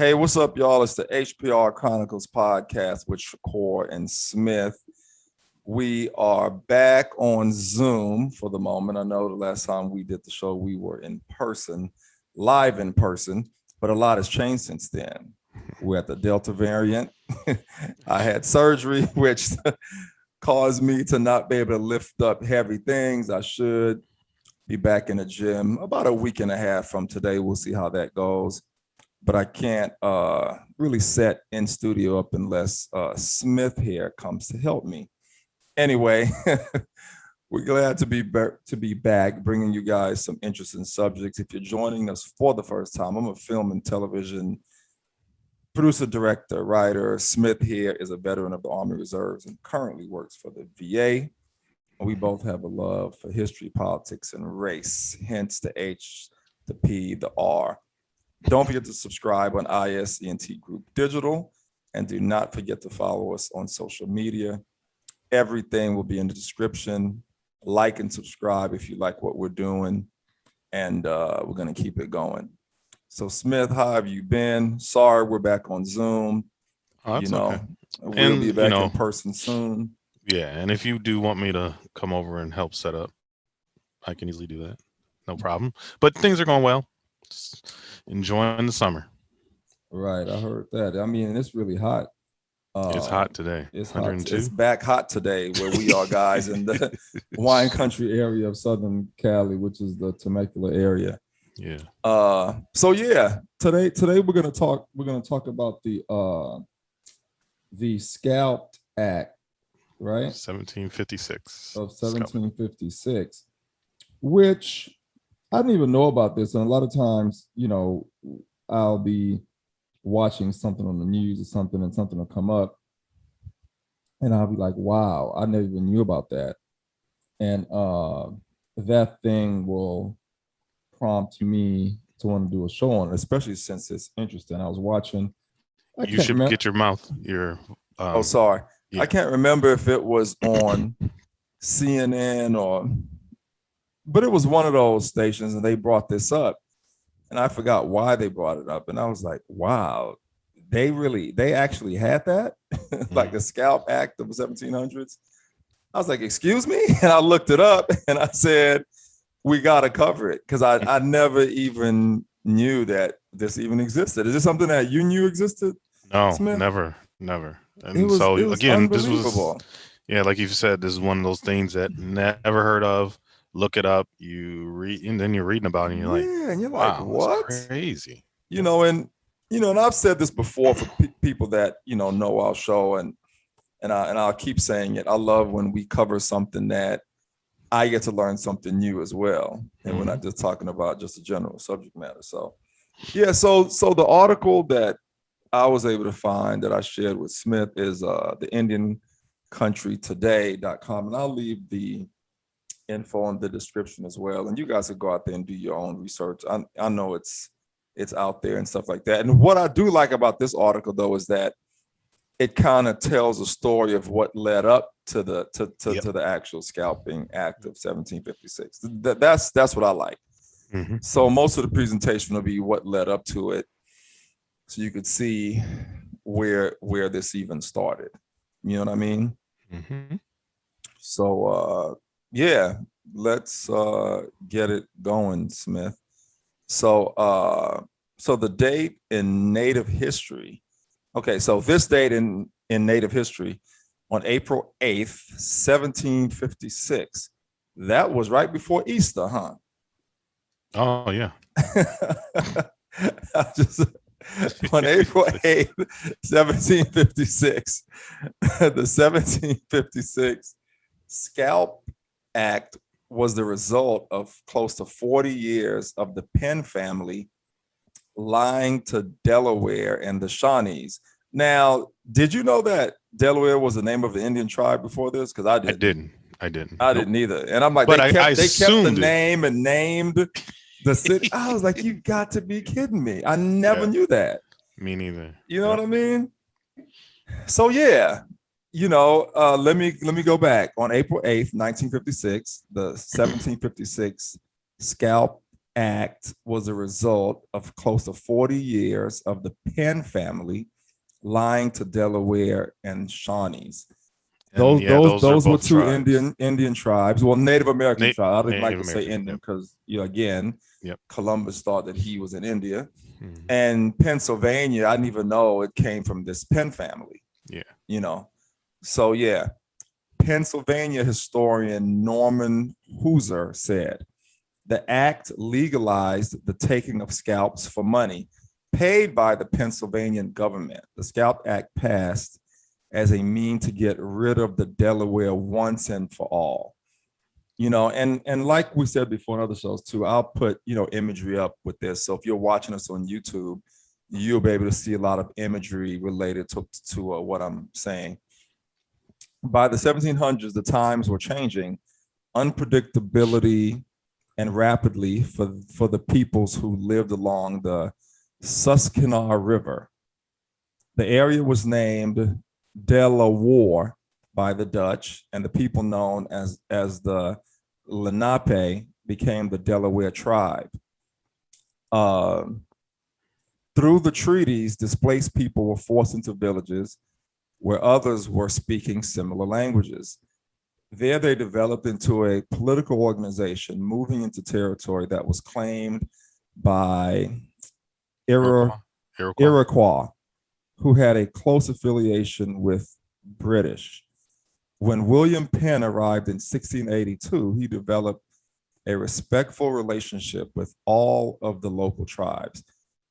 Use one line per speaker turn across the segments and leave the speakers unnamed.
Hey, what's up, y'all? It's the HPR Chronicles Podcast with Shakur and Smith. We are back on Zoom for the moment. I know the last time we did the show, we were in person, live in person, but a lot has changed since then. We're at the Delta variant. I had surgery, which caused me to not be able to lift up heavy things. I should be back in the gym about a week and a half from today. We'll see how that goes. But I can't really set in studio up unless Smith here comes to help me. Anyway, we're glad to be back, bringing you guys some interesting subjects. If you're joining us for the first time, I'm a film and television producer, director, writer. Smith here is a veteran of the Army Reserves and currently works for the VA. We both have a love for history, politics, and race, hence the H, the P, the R. Don't forget to subscribe on ISENT Group Digital, and do not forget to follow us on social media. Everything will be in the description. Like and subscribe if you like what we're doing, and we're going to keep it going. So, Smith, how have you been? Sorry, we're back on Zoom.
Oh, that's okay.
We'll be back in person soon.
Yeah, and if you do want me to come over and help set up, I can easily do that. No problem. But things are going well. Just enjoying the summer.
Right, I heard that. I mean, it's really hot.
It's hot today.
It's 102. It's back hot today where we are, guys, in the wine country area of Southern Cali, which is the Temecula area.
Yeah.
So yeah, today we're gonna talk about the Scalp Act, right?
1756.
Of 1756, which I didn't even know about this. And a lot of times, I'll be watching something on the news or something, and something will come up, and I'll be like, wow, I never even knew about that. And that thing will prompt me to want to do a show on it, especially since it's interesting. I was watching.
You should get your mouth.
Sorry.
Yeah.
I can't remember if it was on CNN but it was one of those stations, and they brought this up, and I forgot why they brought it up. And I was like, wow, they actually had that, like the Scalp Act of the 1700s. I was like, excuse me? And I looked it up, and I said, we got to cover it, because I never even knew that this even existed. Is this something that you knew existed?
No,
Smith?
Never. And
it was
again, this
was,
like you said, this is one of those things that never heard of. Look it up, you read, and then you're reading about it, and you're like,
and you're
wow,
like, what?
That's crazy.
And I've said this before for people that know our show, and I'll keep saying it. I love when we cover something that I get to learn something new as well, and we're not just talking about just a general subject matter. So yeah, so the article that I was able to find that I shared with Smith is the IndianCountryToday.com, and I'll leave the info in the description as well, and you guys can go out there and do your own research. I know it's out there and stuff like that. And what I do like about this article, though, is that it kind of tells a story of what led up to the actual Scalping Act of 1756. That's what I like.
Mm-hmm.
So most of the presentation will be what led up to it, so you could see where this even started. You know what I mean?
Mm-hmm.
So yeah, let's get it going, Smith. So the date in Native history. Okay, so this date in Native history, on April 8th, 1756, that was right before Easter, huh?
Oh, yeah.
On April 8th, 1756, the 1756 Scalp Act was the result of close to 40 years of the Penn family lying to Delaware and the Shawnees. Now, did you know that Delaware was the name of the Indian tribe before this? Because I didn't.
I didn't.
I didn't either. And I'm like,
but
they kept the
it.
name and named the city. I was like, you got to be kidding me. I never knew that.
Me neither.
You know what I mean? So yeah, let me go back. On April 8th, 1956, the 1756 Scalp Act was a result of close to 40 years of the Penn family lying to Delaware and Shawnees.
And yeah, those are
Those were
both
two
tribes.
Indian tribes. Well, Native American tribes. I didn't like
Native
to say
American.
Indian
Yep.
because again,
Yep.
Columbus thought that he was in India.
Mhm.
And Pennsylvania, I didn't even know it came from this Penn family.
Yeah.
So yeah, Pennsylvania historian Norman Hooser said the act legalized the taking of scalps for money paid by the Pennsylvania government. The Scalp Act passed as a mean to get rid of the Delaware once and for all. And like we said before in other shows too, I'll put imagery up with this. So if you're watching us on YouTube, you'll be able to see a lot of imagery related to what I'm saying. By the 1700s, the times were changing. Unpredictability and rapidly for the peoples who lived along the Susquehanna River. The area was named Delaware by the Dutch, and the people known as the Lenape became the Delaware tribe. Through the treaties, displaced people were forced into villages where others were speaking similar languages. There, they developed into a political organization, moving into territory that was claimed by Iroquois, who had a close affiliation with British. When William Penn arrived in 1682, he developed a respectful relationship with all of the local tribes.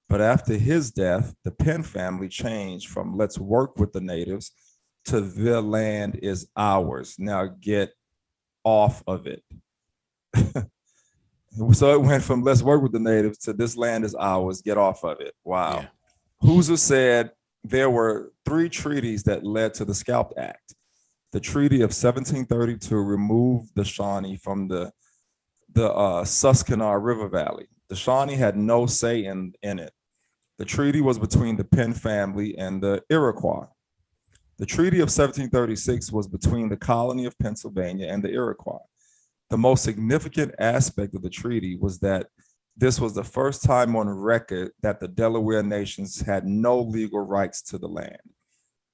But after his death, the Penn family changed from let's work with the natives to their land is ours. Now get off of it. So it went from let's work with the natives to this land is ours, get off of it. Wow. Yeah. Hooser said there were 3 treaties that led to the Scalp Act. The Treaty of 1732 removed the Shawnee from the Susquehanna River Valley. The Shawnee had no say in it. The treaty was between the Penn family and the Iroquois. The Treaty of 1736 was between the colony of Pennsylvania and the Iroquois. The most significant aspect of the treaty was that this was the first time on record that the Delaware nations had no legal rights to the land.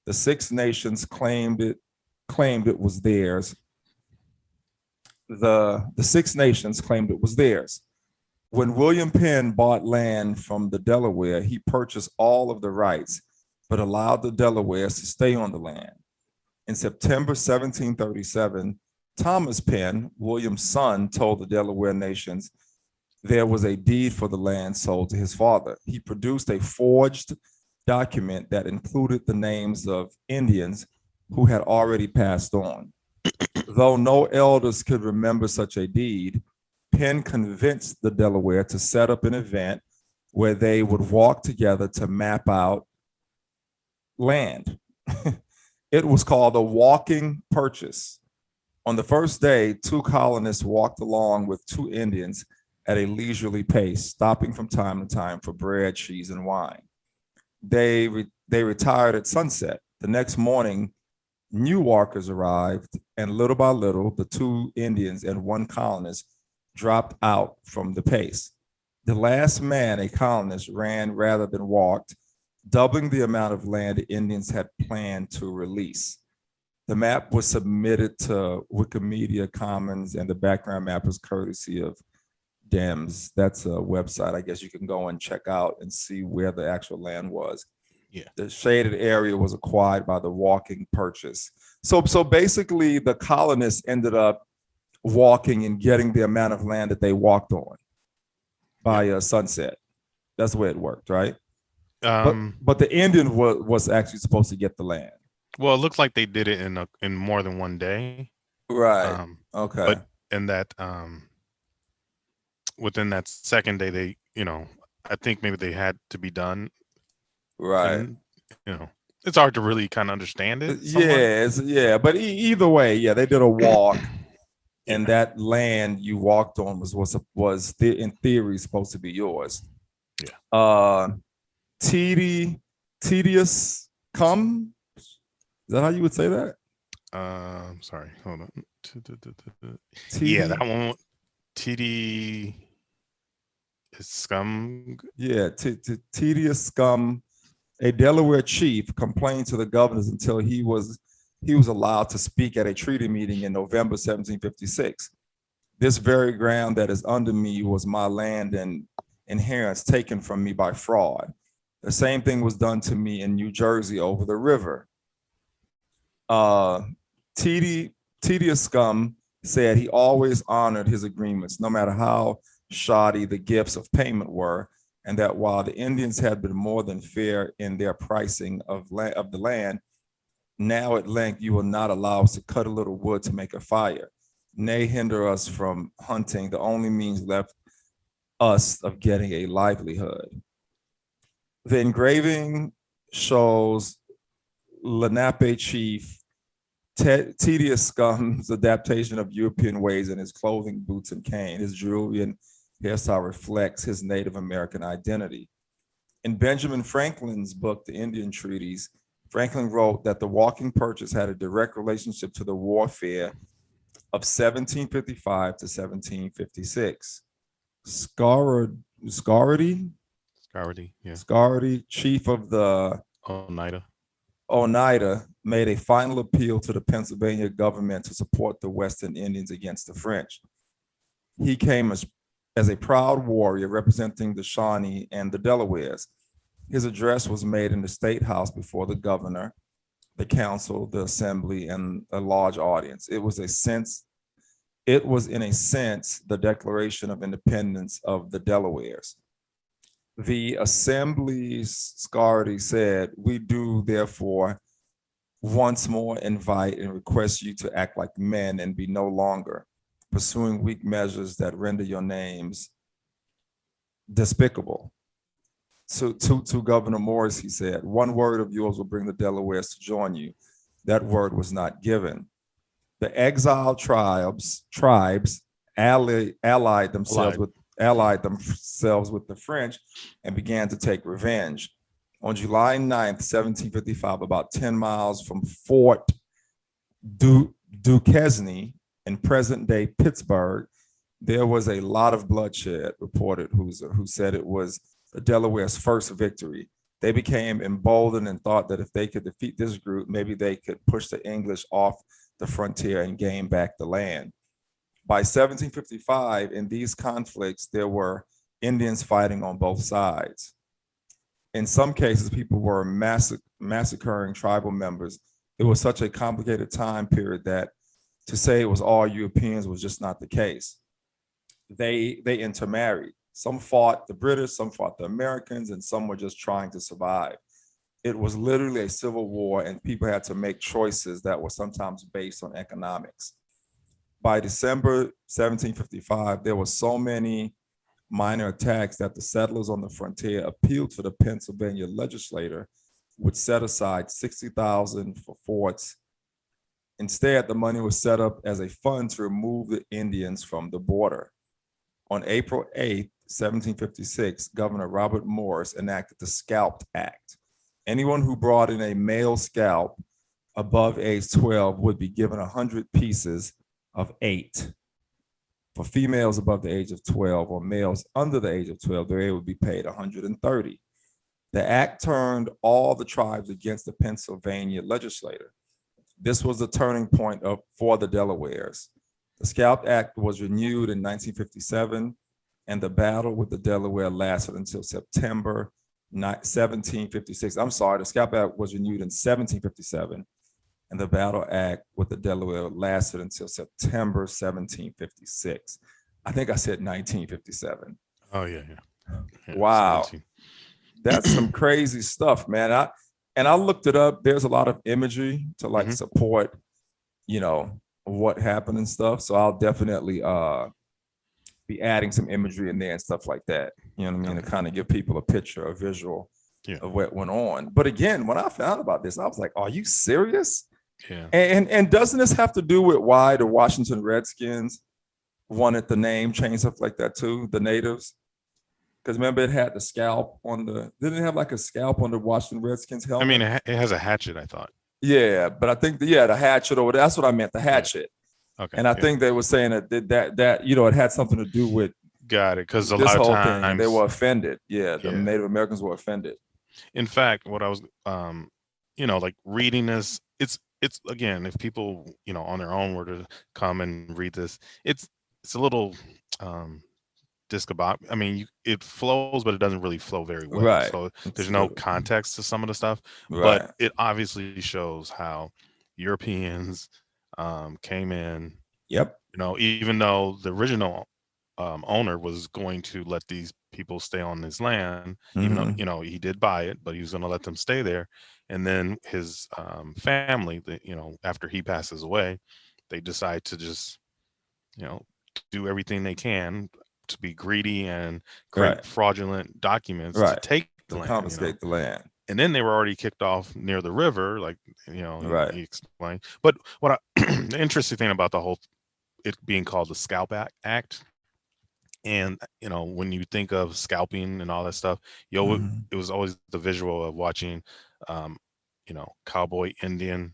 The 6 nations claimed it was theirs. The 6 nations claimed it was theirs. When William Penn bought land from the Delaware, he purchased all of the rights, but allowed the Delawares to stay on the land. In September 1737, Thomas Penn, William's son, told the Delaware nations there was a deed for the land sold to his father. He produced a forged document that included the names of Indians who had already passed on. Though no elders could remember such a deed, Penn convinced the Delaware to set up an event where they would walk together to map out land. It was called a walking purchase. On the first day, 2 colonists walked along with 2 Indians at a leisurely pace, stopping from time to time for bread, cheese, and wine. They retired at sunset. The next morning, new walkers arrived, and little by little, the 2 Indians and 1 colonist dropped out from the pace. The last man, a colonist, ran rather than walked, doubling the amount of land the Indians had planned to release. The map was submitted to Wikimedia Commons, and the background map was courtesy of DEMS. That's a website I guess you can go and check out and see where the actual land was.
Yeah.
The shaded area was acquired by the walking purchase. So basically, the colonists ended up walking and getting the amount of land that they walked on by sunset. That's the way it worked, right? But the Indian was actually supposed to get the land.
Well, it looks like they did it in more than one day.
Right. Okay.
But in that within that second day, they, I think maybe they had to be done.
Right.
And, it's hard to really kind of understand it.
Yeah. But either way, yeah, they did a walk, and that land you walked on was in theory supposed to be yours.
Yeah.
Tedious come. Is that how you would say that?
Sorry, hold on. Yeah, that one. TD. Scum.
Yeah, tedious scum. A Delaware chief complained to the governors until he was allowed to speak at a treaty meeting in November 1756. This very ground that is under me was my land and inheritance taken from me by fraud. The same thing was done to me in New Jersey over the river. Tedious scum said he always honored his agreements, no matter how shoddy the gifts of payment were, and that while the Indians had been more than fair in their pricing of the land, now at length you will not allow us to cut a little wood to make a fire, nay, hinder us from hunting, the only means left us of getting a livelihood. The engraving shows Lenape chief Tedious Scum's adaptation of European ways in his clothing, boots, and cane. His jewelry and hairstyle reflects his Native American identity. In Benjamin Franklin's book, The Indian Treaties, Franklin wrote that the walking purchase had a direct relationship to the warfare of 1755 to 1756. Scarrety, chief of the Oneida, made a final appeal to the Pennsylvania government to support the Western Indians against the French. He came as a proud warrior representing the Shawnee and the Delawares. His address was made in the State House before the governor, the council, the assembly, and a large audience. It was in a sense the Declaration of Independence of the Delawares. The assembly's Scarrety said, "We do therefore once more invite and request you to act like men and be no longer pursuing weak measures that render your names despicable." So to Governor Morris, he said, "One word of yours will bring the Delawares to join you." That word was not given. The exiled tribes allied themselves with the French and began to take revenge. On July 9th, 1755, about 10 miles from Fort Duquesne in present-day Pittsburgh, there was a lot of bloodshed reported, who said it was the Delawares' first victory. They became emboldened and thought that if they could defeat this group, maybe they could push the English off the frontier and gain back the land. By 1755, in these conflicts, there were Indians fighting on both sides. In some cases, people were massacring tribal members. It was such a complicated time period that to say it was all Europeans was just not the case. They intermarried. Some fought the British, some fought the Americans, and some were just trying to survive. It was literally a civil war, and people had to make choices that were sometimes based on economics. By December 1755, there were so many minor attacks that the settlers on the frontier appealed to the Pennsylvania legislature, which set aside $60,000 for forts. Instead, the money was set up as a fund to remove the Indians from the border. On April 8th, 1756, Governor Robert Morris enacted the Scalp Act. Anyone who brought in a male scalp above age 12 would be given 100 pieces of 8. For females above the age of 12 or males under the age of 12, they would be paid 130. The act turned all the tribes against the Pennsylvania legislature. This was the turning point for the Delawares. The Scalp Act was renewed in 1957, and the battle with the Delaware lasted until September 1756. I'm sorry, the Scalp Act was renewed in 1757, and the battle act with the Delaware lasted until September 1756. I think I said 1957.
Oh, yeah.
Wow.
17.
That's some crazy stuff, man. I looked it up. There's a lot of imagery to support, what happened and stuff. So I'll definitely be adding some imagery in there and stuff like that. You know what I mean? To kind of give people a picture, a visual of what went on. But again, when I found about this, I was like, are you serious?
Yeah.
And doesn't this have to do with why the Washington Redskins wanted the name change, stuff like that too, the natives? Because remember, it had the scalp didn't it have like a scalp on the Washington Redskins helmet?
I mean, it has a hatchet, I thought.
Yeah, but I think the hatchet, or that's what I meant, the hatchet.
Okay.
And I think they were saying that it had something to do with
Got it. Because a
This
lot of
whole thing, they
times,
were offended. Yeah, the
yeah.
Native Americans were offended.
In fact, what I was, like reading this, it's again, if people, on their own were to come and read this, it's a little um discombobulated. I mean, it flows, but it doesn't really flow very well.
Right.
So
It's
there's no
really
context to some of the stuff, but
right.
it obviously shows how Europeans came in.
Yep.
Even though the original owner was going to let these people stay on his land, even though
Mm-hmm.
he did buy it, but he was going to let them stay there. And then his family, after he passes away, they decide to just you know do everything they can to be greedy and create
Right.
fraudulent documents to
Right.
take the
To
land.
confiscate the land.
And then they were already kicked off near the river, like
Right.
he explained. But the interesting thing about the whole it being called the Scalp Act, and when you think of scalping and all that stuff,
Mm-hmm.
it was always the visual of watching, um, cowboy Indian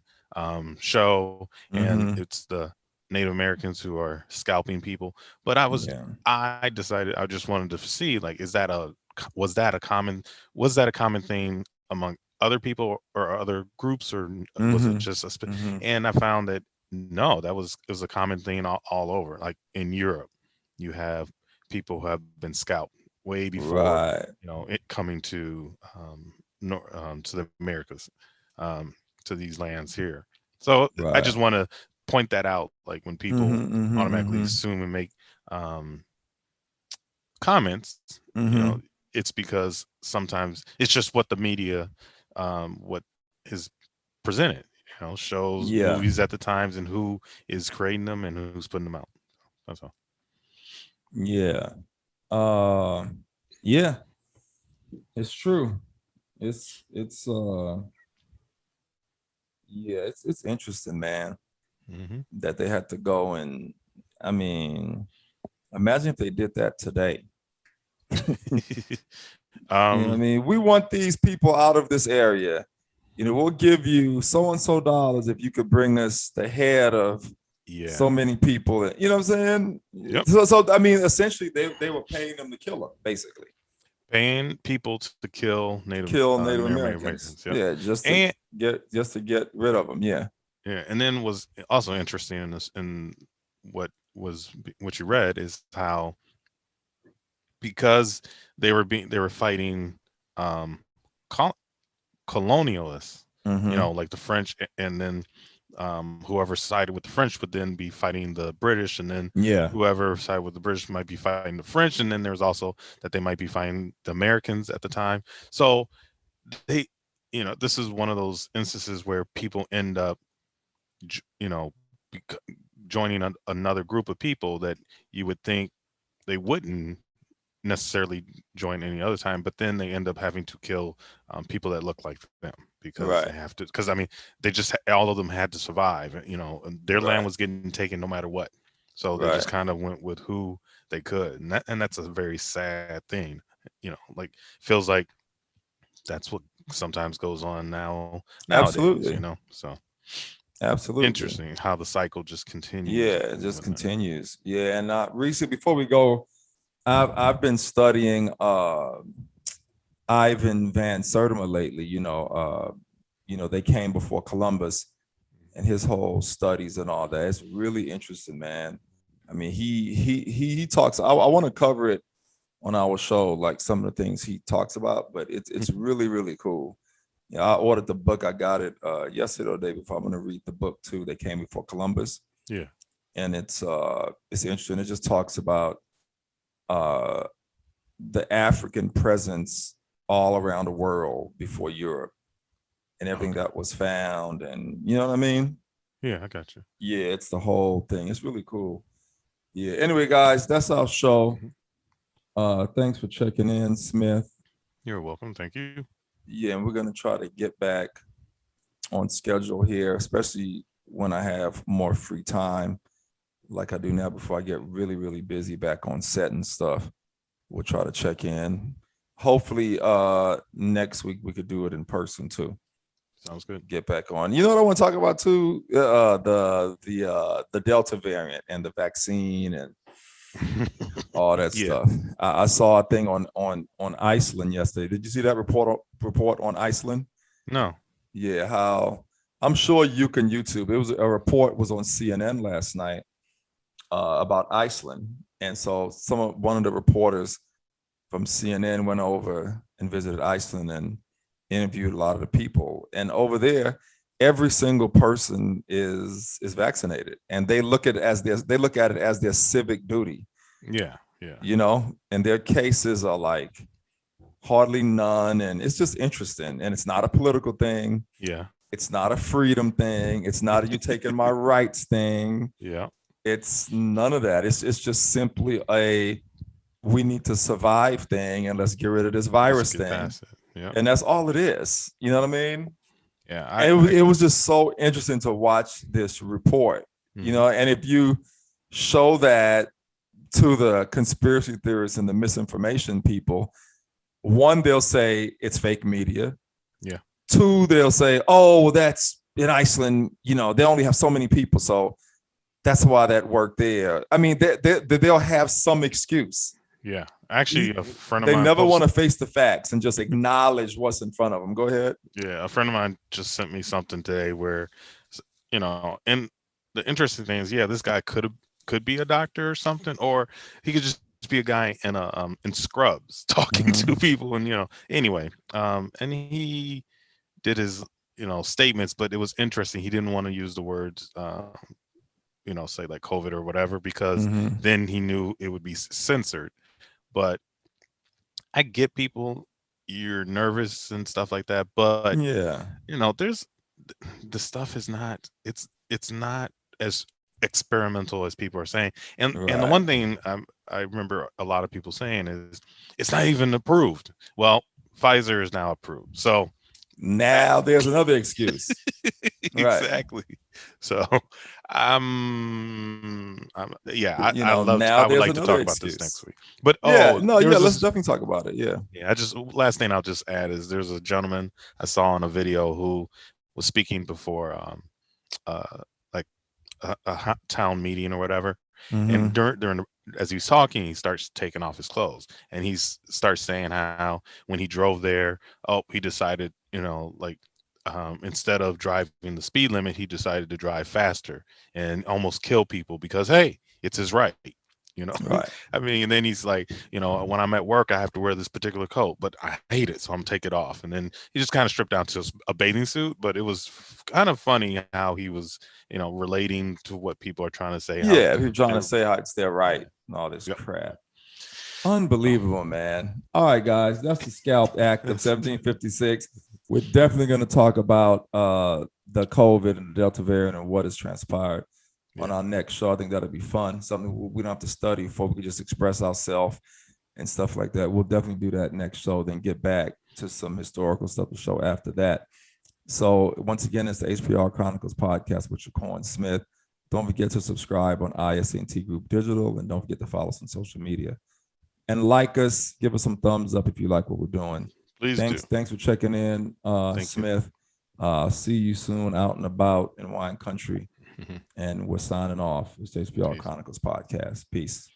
show, and
Mm-hmm.
it's the Native Americans who are scalping people. But
Yeah.
I decided I just wanted to see, like, was that a common was that a common thing among other people or other groups, or was it
Mm-hmm.
just
Mm-hmm.
and I found that no, it was a common thing all over. Like in Europe, you have people who have been scalped way before
Right.
it coming to to the Americas, um, to these lands here. So I
Right.
just want to point that out, like when people
Mm-hmm. Mm-hmm.
automatically
Mm-hmm.
assume and make um, comments, you know,
Mm-hmm.
it's because sometimes it's just what the media, what is presented, shows,
Yeah.
movies at the times, and who is creating them and who's putting them out. That's all.
Yeah. Uh yeah, it's true. It's yeah, it's interesting, man,
Hmm.
that they had to go and I mean, imagine if they did that today. You know what I
um,
mean? We want these people out of this area. We'll give you so and so dollars if you could bring us the head of
yeah.
so many people. You know what I'm saying?
Yep.
So I mean, essentially, they were paying them to kill them, basically,
Paying people to kill
to kill Native
Native
Americans.
Americans. Yep.
Yeah,
And
just to get rid of them. Yeah.
yeah, and then was also interesting in this, in what you read, is how, because they were fighting um col- colonialists,
Mm-hmm.
like the French, and then whoever sided with the French would then be fighting the British, and then
Yeah.
whoever sided with the British might be fighting the French, and then there's also that they might be fighting the Americans at the time. So they, this is one of those instances where people end up, j- you know, bec- joining another group of people that you would think they wouldn't necessarily join any other time, but then they end up having to kill people that look like them, because they
Right.
have to. Because I mean, they just all of them had to survive. And their land
Right.
was getting taken no matter what, so they just
Right.
kind of went with who they could, and that's a very sad thing. Like, feels like that's what sometimes goes on nowadays.
Absolutely.
So
Absolutely.
interesting how the cycle just
Yeah,
continues
it
and
just
whatnot.
continues. Yeah, and recently, before we go, I've been studying Ivan Van Sertima lately. They came before Columbus and his whole studies and all that. It's really interesting, man. I mean, he talks. I want to cover it on our show, like some of the things he talks about, but it's really really cool. Yeah, I ordered the book. I got it yesterday or the day before. I'm gonna read the book too. They came before Columbus,
Yeah.
and it's interesting. It just talks about uh the African presence all around the world before Europe and everything
Okay.
that was found, and you know what I mean?
Yeah, I got you.
Yeah, it's the whole thing. It's really cool. Yeah. Anyway, guys, that's our show.
Hmm.
Thanks for checking in, Smith.
You're welcome. Thank you.
Yeah, and we're gonna try to get back on schedule here, especially when I have more free time, like I do now before I get really, really busy back on set and stuff. We'll try to check in. Hopefully, next week we could do it in person too.
Sounds good.
Get back on. You know what I want to talk about too? The Delta variant and the vaccine, and all that
Yeah.
stuff. I saw a thing on Iceland yesterday. Did you see that report on Iceland?
No.
Yeah, how I'm sure you can YouTube. It was a report was on CNN last night about Iceland, and so one of the reporters from CNN went over and visited Iceland and interviewed a lot of the people. And over there, every single person is vaccinated, and they look at it as their civic duty.
Yeah.
And their cases are like hardly none, and it's just interesting. And it's not a political thing.
Yeah.
It's not a freedom thing. It's not a you taking my rights thing.
Yeah.
It's none of that. It's just simply a we need to survive thing, and let's get rid of this virus thing.
Yeah.
And that's all it is. You know what I mean?
Yeah.
It was just so interesting to watch this report, and if you show that to the conspiracy theorists and the misinformation people, one, they'll say it's fake media.
Yeah.
Two, they'll say, oh, that's in Iceland, they only have so many people, so that's why that worked there. I mean, they'll have some excuse.
Yeah. Actually, a friend of mine.
They never want to face the facts and just acknowledge what's in front of them. Go ahead.
Yeah. A friend of mine just sent me something today where, and the interesting thing is, yeah, this guy could be a doctor or something, or he could just be a guy in scrubs talking to people. And, anyway, and he did his, statements, but it was interesting. He didn't want to use the words, say like COVID or whatever, because then he knew it would be censored. But I get people, you're nervous and stuff like that. But
yeah,
there's the stuff is not, it's not as experimental as people are saying. And the one thing I remember a lot of people saying is it's not even approved. Well, Pfizer is now approved. So
now there's another excuse.
Exactly. So I would like to talk about this next week. But
let's definitely talk about it.
Yeah. Last thing I'll just add is there's a gentleman I saw on a video who was speaking before like a town meeting or whatever. And during as he's talking, he starts taking off his clothes, and he starts saying how when he drove there, he decided, instead of driving the speed limit, he decided to drive faster and almost kill people because, hey, it's his right.
Right.
I mean, and then he's like, when I'm at work, I have to wear this particular coat, but I hate it, so I'm gonna take it off. And then he just kind of stripped down to a bathing suit. But it was kind of funny how he was, relating to what people are trying to say.
People trying to say how it's their right and all this crap. Unbelievable, man. All right, guys, that's the Scalp Act of 1756. We're definitely going to talk about the COVID and the Delta variant and what has transpired on our next show. I think that'll be fun. Something we don't have to study for. We can just express ourselves and stuff like that. We'll definitely do that next show, then get back to some historical stuff to show after that. So once again, it's the HPR Chronicles Podcast with Shakur and Smith. Don't forget to subscribe on ISNT Group Digital, and don't forget to follow us on social media. And like us, give us some thumbs up if you like what we're doing.
Please
do. Thanks for checking in, Smith. See you soon out and about in wine country. And we're signing off. It's the HPR Chronicles Podcast. Peace.